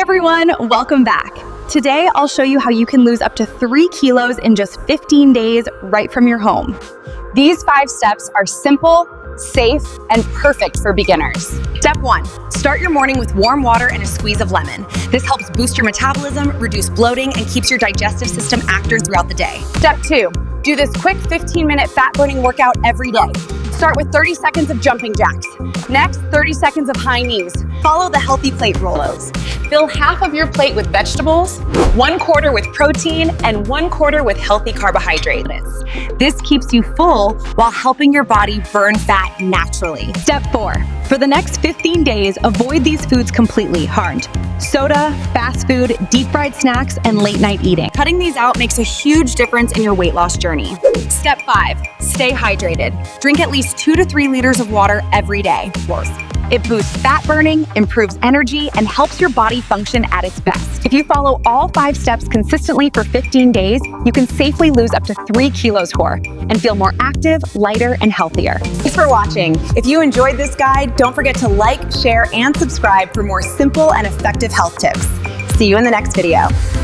everyone, welcome back. Today, I'll show you how you can lose up to 3 kilos in just 15 days right from your home. These 5 steps are simple, safe, and perfect for beginners. Step 1, start your morning with warm water and a squeeze of lemon. This helps boost your metabolism, reduce bloating, and keeps your digestive system active throughout the day. Step 2, do this quick 15-minute fat-burning workout every day. Start with 30 seconds of jumping jacks. Next, 30 seconds of high knees. Follow the healthy plate rolls. Fill half of your plate with vegetables, 1/4 with protein, and 1/4 with healthy carbohydrates. This keeps you full while helping your body burn fat naturally. Step 4, for the next 15 days, avoid these foods completely. Aren't soda, fast food, deep fried snacks, and late night eating. Cutting these out makes a huge difference in your weight loss journey. Step 5, stay hydrated. Drink at least 2 to 3 liters of water every day. It boosts fat burning, improves energy, and helps your body function at its best. If you follow all 5 steps consistently for 15 days, you can safely lose up to 3 kilos and feel more active, lighter, and healthier. Thanks for watching. If you enjoyed this guide, don't forget to like, share, and subscribe for more simple and effective health tips. See you in the next video.